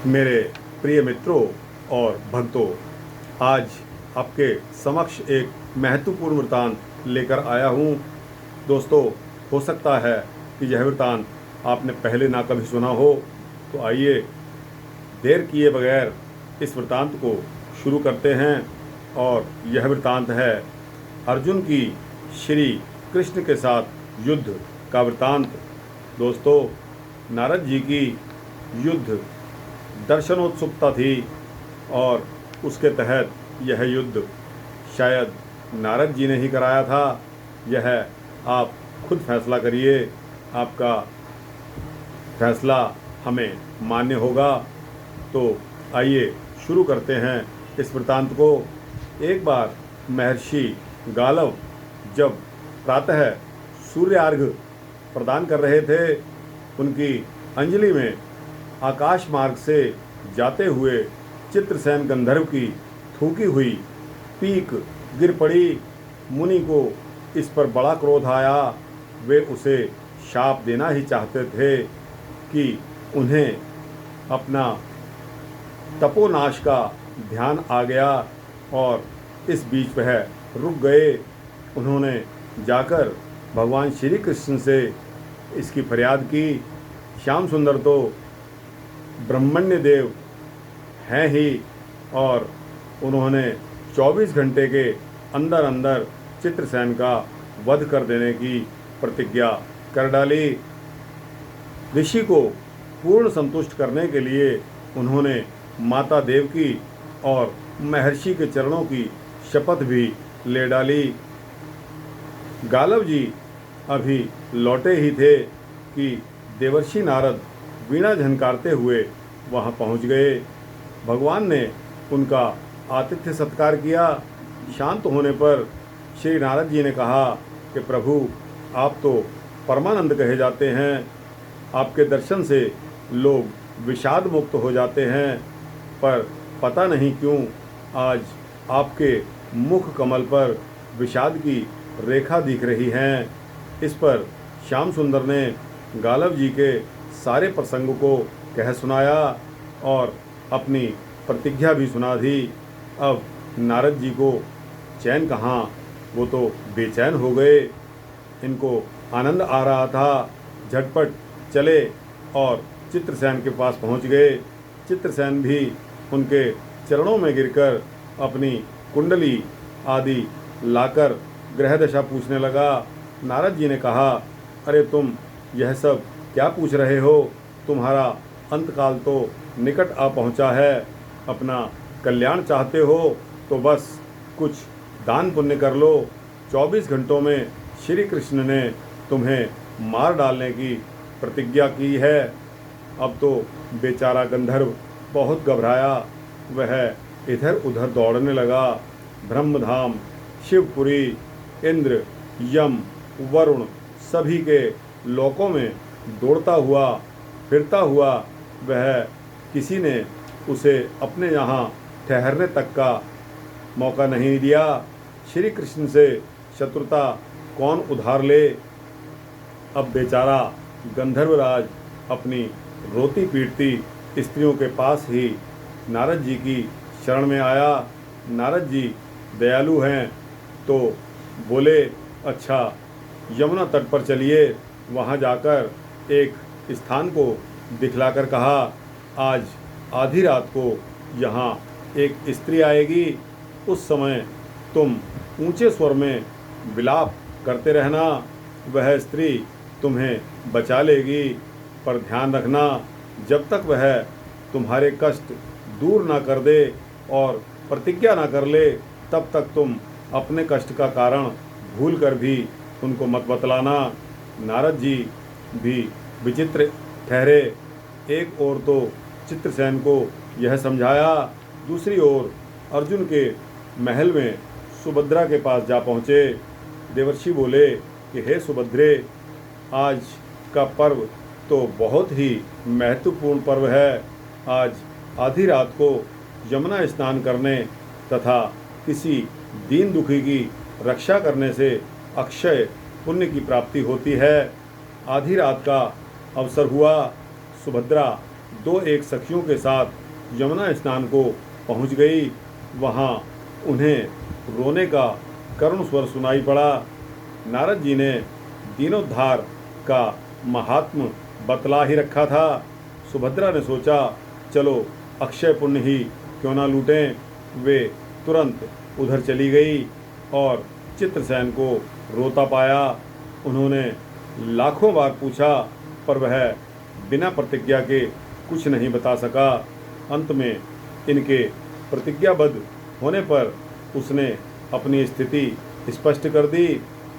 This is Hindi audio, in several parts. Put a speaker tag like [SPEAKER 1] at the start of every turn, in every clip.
[SPEAKER 1] मेरे प्रिय मित्रों और भक्तों, आज आपके समक्ष एक महत्वपूर्ण वृतांत लेकर आया हूँ। दोस्तों, हो सकता है कि यह वृतांत आपने पहले ना कभी सुना हो, तो आइए देर किए बगैर इस वृतांत को शुरू करते हैं। और यह वृतांत है अर्जुन की श्री कृष्ण के साथ युद्ध का वृतांत। दोस्तों, नारद जी की युद्ध दर्शनोत्सुकता थी और उसके तहत यह युद्ध शायद नारद जी ने ही कराया था। यह आप खुद फैसला करिए, आपका फैसला हमें मान्य होगा। तो आइए शुरू करते हैं इस वृतांत को। एक बार महर्षि गालव जब प्रातः सूर्य अर्घ्य प्रदान कर रहे थे, उनकी अंजलि में आकाश मार्ग से जाते हुए चित्रसेन गंधर्व की थूकी हुई पीक गिर पड़ी। मुनि को इस पर बड़ा क्रोध आया। वे उसे शाप देना ही चाहते थे कि उन्हें अपना तपोनाश का ध्यान आ गया और इस बीच वह रुक गए। उन्होंने जाकर भगवान श्री कृष्ण से इसकी फरियाद की। श्याम सुंदर तो ब्रह्मण्य देव हैं ही और उन्होंने 24 घंटे के अंदर अंदर चित्रसेन का वध कर देने की प्रतिज्ञा कर डाली। ऋषि को पूर्ण संतुष्ट करने के लिए उन्होंने माता देवकी और महर्षि के चरणों की शपथ भी ले डाली। गालव जी अभी लौटे ही थे कि देवर्षि नारद वीणा झनकारते हुए वहां पहुंच गए। भगवान ने उनका आतिथ्य सत्कार किया। शांत होने पर श्री नारद जी ने कहा कि प्रभु, आप तो परमानंद कहे जाते हैं। आपके दर्शन से लोग विषाद मुक्त हो जाते हैं, पर पता नहीं क्यों आज आपके मुख कमल पर विषाद की रेखा दिख रही है। इस पर श्याम सुंदर ने गालव जी के सारे प्रसंग को कह सुनाया और अपनी प्रतिज्ञा भी सुना दी। अब नारद जी को चैन कहाँ, वो तो बेचैन हो गए। इनको आनंद आ रहा था। झटपट चले और चित्रसेन के पास पहुंच गए। चित्रसेन भी उनके चरणों में गिरकर अपनी कुंडली आदि लाकर ग्रह दशा पूछने लगा। नारद जी ने कहा, अरे तुम यह सब क्या पूछ रहे हो? तुम्हारा अंतकाल तो निकट आ पहुंचा है। अपना कल्याण चाहते हो तो बस कुछ दान पुण्य कर लो। 24 घंटों में श्री कृष्ण ने तुम्हें मार डालने की प्रतिज्ञा की है। अब तो बेचारा गंधर्व बहुत घबराया। वह इधर उधर दौड़ने लगा। ब्रह्मधाम, शिवपुरी, इंद्र, यम, वरुण सभी के लोकों में दौड़ता हुआ फिरता हुआ वह किसी ने उसे अपने यहाँ ठहरने तक का मौका नहीं दिया। श्री कृष्ण से शत्रुता कौन उधार ले? अब बेचारा गंधर्वराज अपनी रोती पीटती स्त्रियों के पास ही नारद जी की शरण में आया। नारद जी दयालु हैं तो बोले, अच्छा यमुना तट पर चलिए। वहाँ जाकर एक स्थान को दिखलाकर कहा, आज आधी रात को यहाँ एक स्त्री आएगी। उस समय तुम ऊंचे स्वर में विलाप करते रहना। वह स्त्री तुम्हें बचा लेगी, पर ध्यान रखना जब तक वह तुम्हारे कष्ट दूर ना कर दे और प्रतिज्ञा ना कर ले, तब तक तुम अपने कष्ट का कारण भूल कर भी उनको मत बतलाना। नारद जी भी विचित्र ठहरे। एक ओर तो चित्रसेन को यह समझाया, दूसरी ओर अर्जुन के महल में सुभद्रा के पास जा पहुँचे। देवर्षि बोले कि हे सुभद्रे, आज का पर्व तो बहुत ही महत्वपूर्ण पर्व है। आज आधी रात को यमुना स्नान करने तथा किसी दीन दुखी की रक्षा करने से अक्षय पुण्य की प्राप्ति होती है। आधी रात का अवसर हुआ। सुभद्रा दो एक सखियों के साथ यमुना स्नान को पहुंच गई। वहां उन्हें रोने का करुण स्वर सुनाई पड़ा। नारद जी ने दीनोद्धार का महात्म बतला ही रखा था। सुभद्रा ने सोचा, चलो अक्षय पुण्य ही क्यों ना लूटें। वे तुरंत उधर चली गई और चित्रसेन को रोता पाया। उन्होंने लाखों बार पूछा, पर वह बिना प्रतिज्ञा के कुछ नहीं बता सका। अंत में इनके प्रतिज्ञाबद्ध होने पर उसने अपनी स्थिति स्पष्ट कर दी।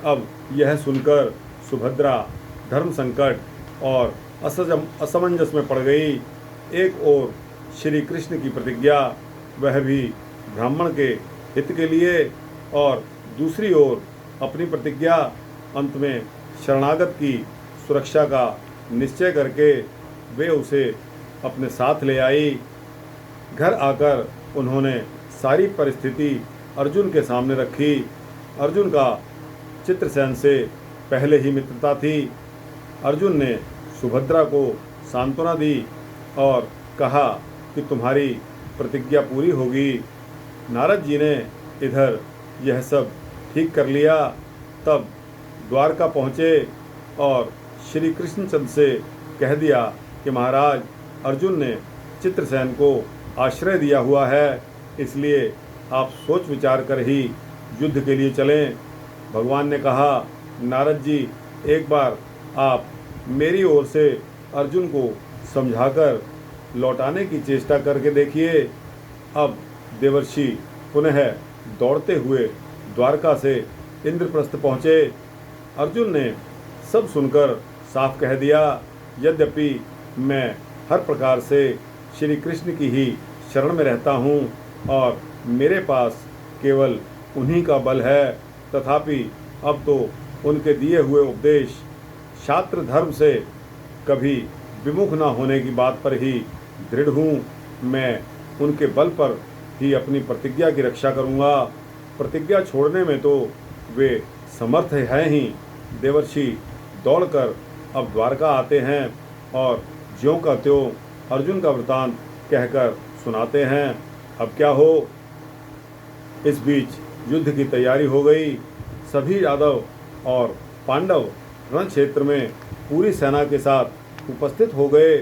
[SPEAKER 1] अब यह सुनकर सुभद्रा धर्म संकट और असमंजस में पड़ गई। एक ओर श्री कृष्ण की प्रतिज्ञा, वह भी ब्राह्मण के हित के लिए, और दूसरी ओर अपनी प्रतिज्ञा, अंत में शरणागत की सुरक्षा का निश्चय करके वे उसे अपने साथ ले आई। घर आकर उन्होंने सारी परिस्थिति अर्जुन के सामने रखी। अर्जुन का चित्रसेन से पहले ही मित्रता थी। अर्जुन ने सुभद्रा को सांत्वना दी और कहा कि तुम्हारी प्रतिज्ञा पूरी होगी। नारद जी ने इधर यह सब ठीक कर लिया। तब द्वारका पहुँचे और श्री कृष्णचंद्र से कह दिया कि महाराज, अर्जुन ने चित्रसेन को आश्रय दिया हुआ है, इसलिए आप सोच विचार कर ही युद्ध के लिए चलें। भगवान ने कहा, नारद जी, एक बार आप मेरी ओर से अर्जुन को समझाकर लौटाने की चेष्टा करके देखिए। अब देवर्षि पुनः दौड़ते हुए द्वारका से इंद्रप्रस्थ पहुँचे। अर्जुन ने सब सुनकर साफ कह दिया, यद्यपि मैं हर प्रकार से श्री कृष्ण की ही शरण में रहता हूँ और मेरे पास केवल उन्हीं का बल है, तथापि अब तो उनके दिए हुए उपदेश शास्त्र धर्म से कभी विमुख न होने की बात पर ही दृढ़ हूँ। मैं उनके बल पर ही अपनी प्रतिज्ञा की रक्षा करूँगा। प्रतिज्ञा छोड़ने में तो वे समर्थ हैं ही। देवर्षि दौड़कर अब द्वारका आते हैं और ज्यों का त्यों अर्जुन का वृतांत कहकर सुनाते हैं। अब क्या हो। इस बीच युद्ध की तैयारी हो गई। सभी यादव और पांडव रण क्षेत्र में पूरी सेना के साथ उपस्थित हो गए।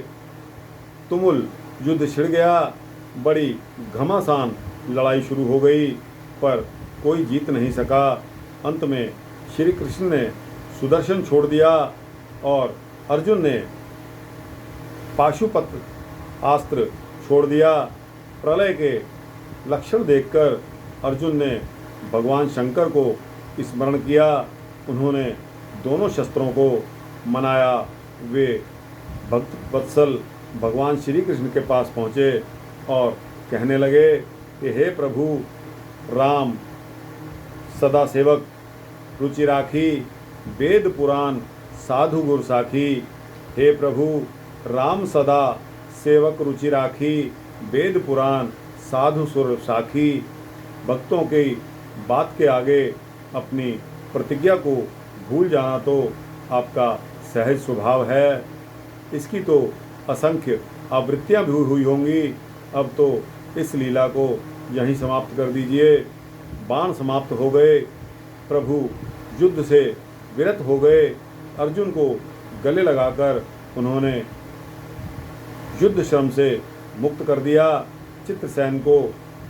[SPEAKER 1] तुमुल युद्ध छिड़ गया। बड़ी घमासान लड़ाई शुरू हो गई, पर कोई जीत नहीं सका। अंत में श्री कृष्ण ने सुदर्शन छोड़ दिया और अर्जुन ने पाशुपत्र अस्त्र छोड़ दिया। प्रलय के लक्षण देखकर अर्जुन ने भगवान शंकर को स्मरण किया। उन्होंने दोनों शस्त्रों को मनाया। वे भक्त वत्सल भगवान श्री कृष्ण के पास पहुँचे और कहने लगे कि हे प्रभु राम, सदा सेवक रुचि राखी, वेद पुराण साधु गुर साखी। हे प्रभु राम, सदा सेवक रुचि राखी, वेद पुराण साधु सुर साखी। भक्तों की बात के आगे अपनी प्रतिज्ञा को भूल जाना तो आपका सहज स्वभाव है। इसकी तो असंख्य आवृत्तियाँ भी हुई होंगी। अब तो इस लीला को यहीं समाप्त कर दीजिए। बाण समाप्त हो गए। प्रभु युद्ध से विरत हो गए। अर्जुन को गले लगाकर उन्होंने युद्ध श्रम से मुक्त कर दिया। चित्रसेन को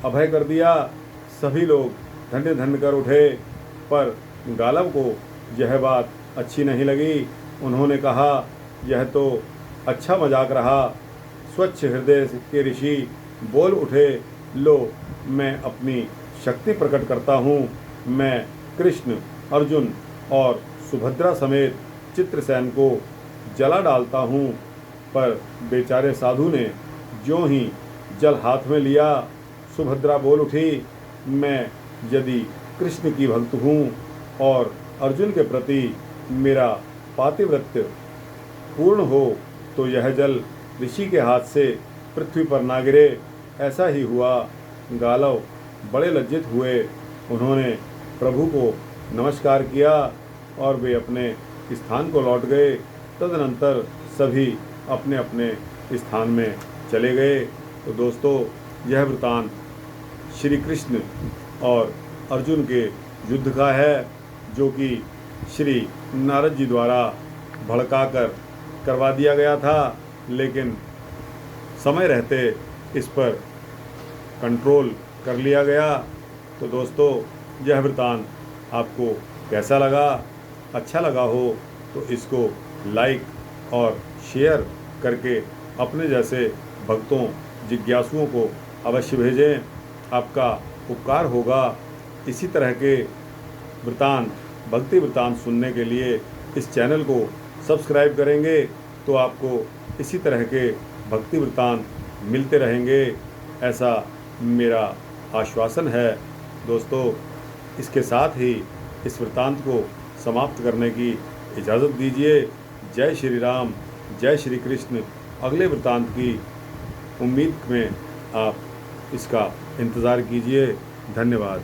[SPEAKER 1] अभय कर दिया। सभी लोग धन्य धन्य कर उठे, पर गालव को यह बात अच्छी नहीं लगी। उन्होंने कहा, यह तो अच्छा मजाक रहा। स्वच्छ हृदय के ऋषि बोल उठे, लो मैं अपनी शक्ति प्रकट करता हूँ। मैं कृष्ण, अर्जुन और सुभद्रा समेत चित्रसेन को जला डालता हूँ। पर बेचारे साधु ने ज्यों ही जल हाथ में लिया, सुभद्रा बोल उठी, मैं यदि कृष्ण की भक्त हूँ और अर्जुन के प्रति मेरा पातिव्रत्य पूर्ण हो तो यह जल ऋषि के हाथ से पृथ्वी पर ना गिरे। ऐसा ही हुआ। गालव बड़े लज्जित हुए। उन्होंने प्रभु को नमस्कार किया और वे अपने स्थान को लौट गए। तदनंतर सभी अपने अपने स्थान में चले गए। तो दोस्तों, यह वृतांत श्री कृष्ण और अर्जुन के युद्ध का है, जो कि श्री नारद जी द्वारा भड़काकर करवा दिया गया था, लेकिन समय रहते इस पर कंट्रोल कर लिया गया। तो दोस्तों, यह वृतांत आपको कैसा लगा? अच्छा लगा हो तो इसको लाइक और शेयर करके अपने जैसे भक्तों, जिज्ञासुओं को अवश्य भेजें। आपका उपकार होगा। इसी तरह के वृतांत, भक्ति वृतांत सुनने के लिए इस चैनल को सब्सक्राइब करेंगे तो आपको इसी तरह के भक्ति वृतांत मिलते रहेंगे, ऐसा मेरा आश्वासन है। दोस्तों, इसके साथ ही इस वृतांत को समाप्त करने की इजाज़त दीजिए। जय श्री राम, जय श्री कृष्ण। अगले वृतांत की उम्मीद में आप इसका इंतज़ार कीजिए। धन्यवाद।